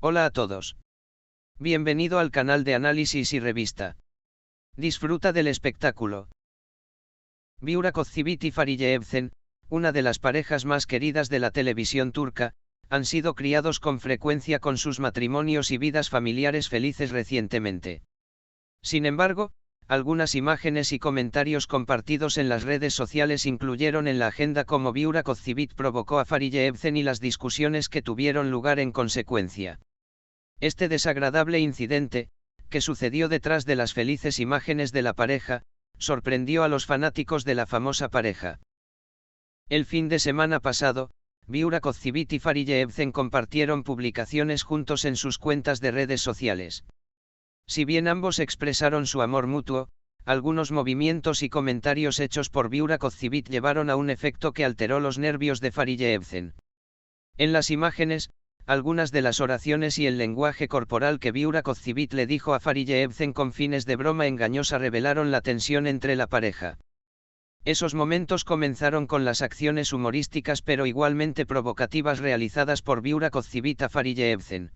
Hola a todos. Bienvenido al canal de análisis y revista. Disfruta del espectáculo. Burak Özçivit y Fariye Evcen, una de las parejas más queridas de la televisión turca, han sido criados con frecuencia con sus matrimonios y vidas familiares felices recientemente. Sin embargo, algunas imágenes y comentarios compartidos en las redes sociales incluyeron en la agenda cómo Burak Özçivit provocó a Fariye Evcen y las discusiones que tuvieron lugar en consecuencia. Este desagradable incidente, que sucedió detrás de las felices imágenes de la pareja, sorprendió a los fanáticos de la famosa pareja. El fin de semana pasado, Burak Özçivit y Fariye Evcen compartieron publicaciones juntos en sus cuentas de redes sociales. Si bien ambos expresaron su amor mutuo, algunos movimientos y comentarios hechos por Burak Özçivit llevaron a un efecto que alteró los nervios de Fariye Evcen. En las imágenes, algunas de las oraciones y el lenguaje corporal que Burak Özçivit le dijo a Fariye Evcen con fines de broma engañosa revelaron la tensión entre la pareja. Esos momentos comenzaron con las acciones humorísticas pero igualmente provocativas realizadas por Burak Özçivit a Fariye Evcen.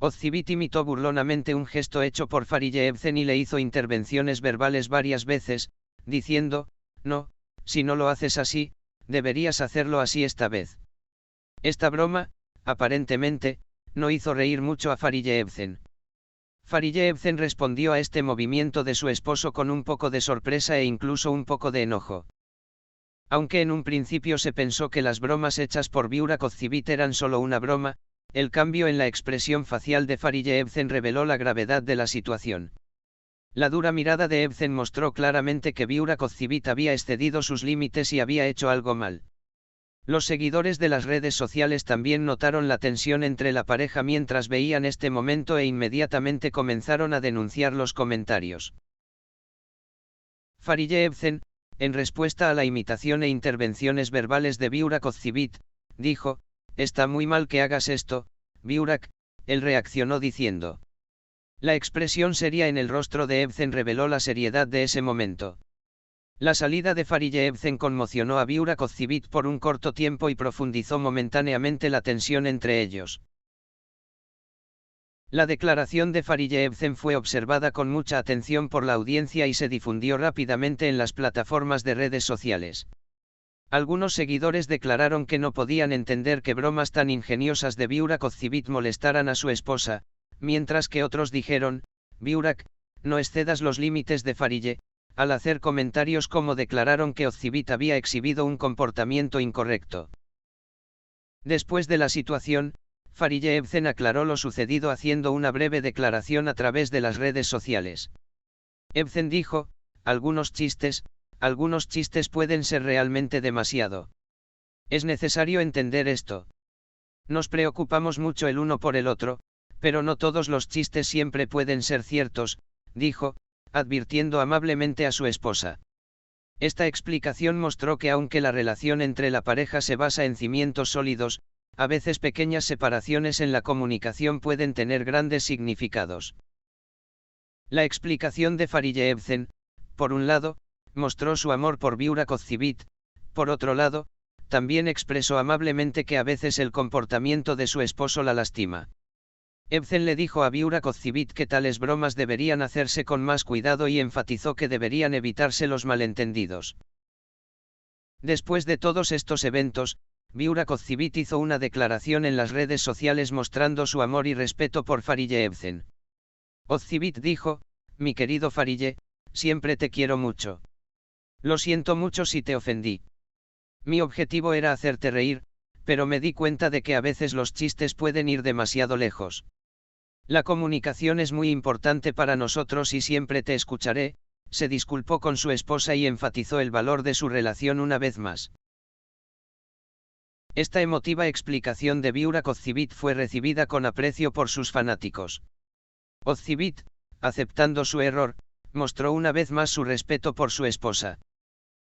Özçivit imitó burlonamente un gesto hecho por Fariye Evcen y le hizo intervenciones verbales varias veces, diciendo: "No, si no lo haces así, deberías hacerlo así esta vez". Esta broma, aparentemente, no hizo reír mucho a Fariye Evcen. Fariye Evcen respondió a este movimiento de su esposo con un poco de sorpresa e incluso un poco de enojo. Aunque en un principio se pensó que las bromas hechas por Burak Özçivit eran solo una broma, el cambio en la expresión facial de Fariye Evcen reveló la gravedad de la situación. La dura mirada de Evcen mostró claramente que Burak Özçivit había excedido sus límites y había hecho algo mal. Los seguidores de las redes sociales también notaron la tensión entre la pareja mientras veían este momento e inmediatamente comenzaron a denunciar los comentarios. Fariye Evcen, en respuesta a la imitación e intervenciones verbales de Burak Özçivit, dijo: "Está muy mal que hagas esto, Burak". Él reaccionó diciendo. La expresión seria en el rostro de Evcen reveló la seriedad de ese momento. La salida de Fariye Evcen conmocionó a Burak Özçivit por un corto tiempo y profundizó momentáneamente la tensión entre ellos. La declaración de Fariye Evcen fue observada con mucha atención por la audiencia y se difundió rápidamente en las plataformas de redes sociales. Algunos seguidores declararon que no podían entender que bromas tan ingeniosas de Burak Özçivit molestaran a su esposa, mientras que otros dijeron: "Burak, no excedas los límites de Fariye", al hacer comentarios como declararon que Özçivit había exhibido un comportamiento incorrecto. Después de la situación, Fariye Evcen aclaró lo sucedido haciendo una breve declaración a través de las redes sociales. Evcen dijo: algunos chistes pueden ser realmente demasiado. Es necesario entender esto. Nos preocupamos mucho el uno por el otro, pero no todos los chistes siempre pueden ser ciertos, dijo, advirtiendo amablemente a su esposa. Esta explicación mostró que aunque la relación entre la pareja se basa en cimientos sólidos, a veces pequeñas separaciones en la comunicación pueden tener grandes significados. La explicación de Fariye Evcen, por un lado, mostró su amor por Burak Özçivit, por otro lado, también expresó amablemente que a veces el comportamiento de su esposo la lastima. Evcen le dijo a Burak Özçivit que tales bromas deberían hacerse con más cuidado y enfatizó que deberían evitarse los malentendidos. Después de todos estos eventos, Burak Özçivit hizo una declaración en las redes sociales mostrando su amor y respeto por Fariye Evcen. Özçivit dijo: "Mi querido Fariye, siempre te quiero mucho. Lo siento mucho si te ofendí. Mi objetivo era hacerte reír, pero me di cuenta de que a veces los chistes pueden ir demasiado lejos. La comunicación es muy importante para nosotros y siempre te escucharé". Se disculpó con su esposa y enfatizó el valor de su relación una vez más. Esta emotiva explicación de Burak Özçivit fue recibida con aprecio por sus fanáticos. Özçivit, aceptando su error, mostró una vez más su respeto por su esposa.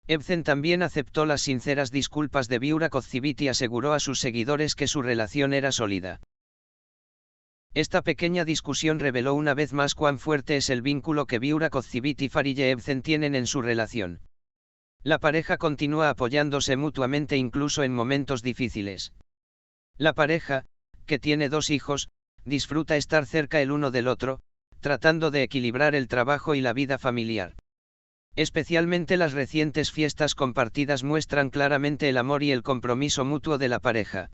Evcen también aceptó las sinceras disculpas de Burak Özçivit y aseguró a sus seguidores que su relación era sólida. Esta pequeña discusión reveló una vez más cuán fuerte es el vínculo que Burak Özçivit y Fariye Evcen tienen en su relación. La pareja continúa apoyándose mutuamente incluso en momentos difíciles. La pareja, que tiene 2 hijos, disfruta estar cerca el uno del otro, tratando de equilibrar el trabajo y la vida familiar. Especialmente las recientes fiestas compartidas muestran claramente el amor y el compromiso mutuo de la pareja.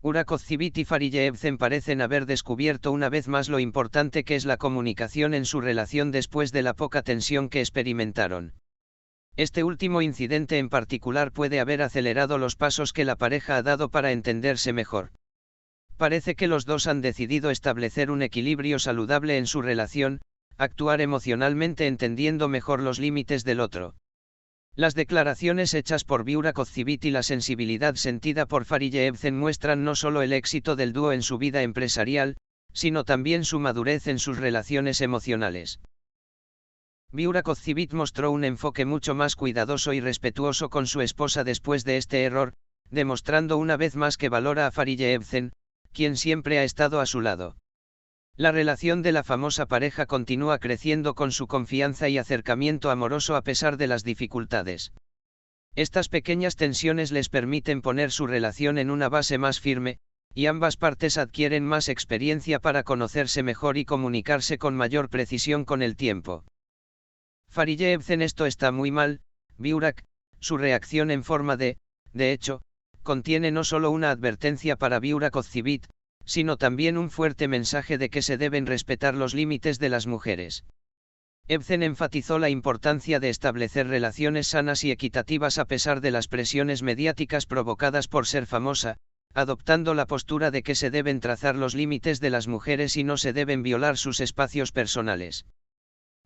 Urakotzibit y Farije parecen haber descubierto una vez más lo importante que es la comunicación en su relación después de la poca tensión que experimentaron. Este último incidente en particular puede haber acelerado los pasos que la pareja ha dado para entenderse mejor. Parece que los dos han decidido establecer un equilibrio saludable en su relación, actuar emocionalmente entendiendo mejor los límites del otro. Las declaraciones hechas por Urakotzibit y la sensibilidad sentida por Farije muestran no solo el éxito del dúo en su vida empresarial, sino también su madurez en sus relaciones emocionales. Urakotzibit mostró un enfoque mucho más cuidadoso y respetuoso con su esposa después de este error, demostrando una vez más que valora a Farije, quien siempre ha estado a su lado. La relación de la famosa pareja continúa creciendo con su confianza y acercamiento amoroso a pesar de las dificultades. Estas pequeñas tensiones les permiten poner su relación en una base más firme, y ambas partes adquieren más experiencia para conocerse mejor y comunicarse con mayor precisión con el tiempo. Farije, esto está muy mal, Biurak, su reacción en forma de hecho, contiene no solo una advertencia para Urakotzibit, sino también un fuerte mensaje de que se deben respetar los límites de las mujeres. Ebsen enfatizó la importancia de establecer relaciones sanas y equitativas a pesar de las presiones mediáticas provocadas por ser famosa, adoptando la postura de que se deben trazar los límites de las mujeres y no se deben violar sus espacios personales.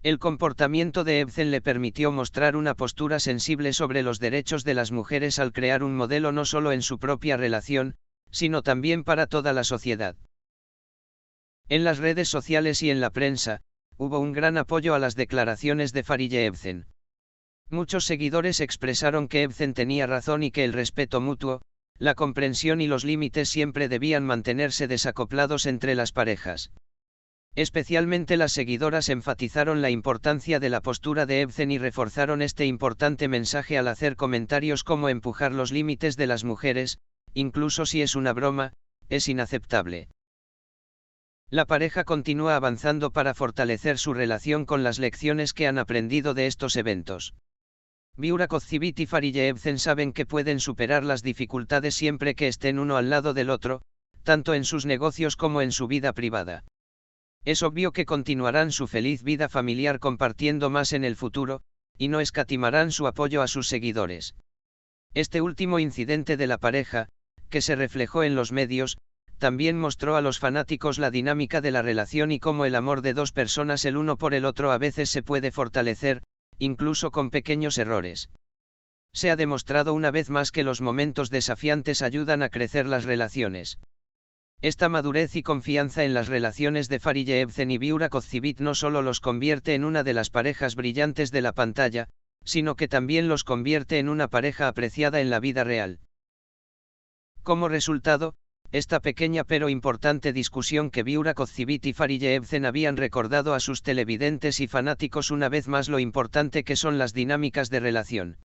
El comportamiento de Ebsen le permitió mostrar una postura sensible sobre los derechos de las mujeres al crear un modelo no solo en su propia relación, sino también para toda la sociedad. En las redes sociales y en la prensa, hubo un gran apoyo a las declaraciones de Farije. Muchos seguidores expresaron que Ebsen tenía razón y que el respeto mutuo, la comprensión y los límites siempre debían mantenerse desacoplados entre las parejas. Especialmente las seguidoras enfatizaron la importancia de la postura de Ebsen y reforzaron este importante mensaje al hacer comentarios como empujar los límites de las mujeres, incluso si es una broma, es inaceptable. La pareja continúa avanzando para fortalecer su relación con las lecciones que han aprendido de estos eventos. Urakotzibit y Farije saben que pueden superar las dificultades siempre que estén uno al lado del otro, tanto en sus negocios como en su vida privada. Es obvio que continuarán su feliz vida familiar compartiendo más en el futuro, y no escatimarán su apoyo a sus seguidores. Este último incidente de la pareja, que se reflejó en los medios, también mostró a los fanáticos la dinámica de la relación y cómo el amor de dos personas el uno por el otro a veces se puede fortalecer, incluso con pequeños errores. Se ha demostrado una vez más que los momentos desafiantes ayudan a crecer las relaciones. Esta madurez y confianza en las relaciones de Farije y Urakotzibit no solo los convierte en una de las parejas brillantes de la pantalla, sino que también los convierte en una pareja apreciada en la vida real. Como resultado, esta pequeña pero importante discusión que Urakotzibit y Farije habían recordado a sus televidentes y fanáticos una vez más lo importante que son las dinámicas de relación.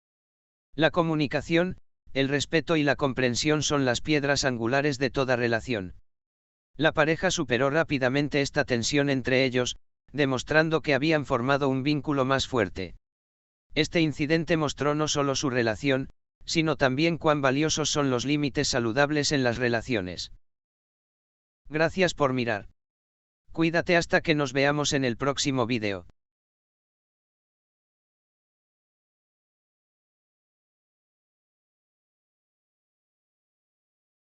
La comunicación, el respeto y la comprensión son las piedras angulares de toda relación. La pareja superó rápidamente esta tensión entre ellos, demostrando que habían formado un vínculo más fuerte. Este incidente mostró no solo su relación, sino también cuán valiosos son los límites saludables en las relaciones. Gracias por mirar. Cuídate hasta que nos veamos en el próximo vídeo.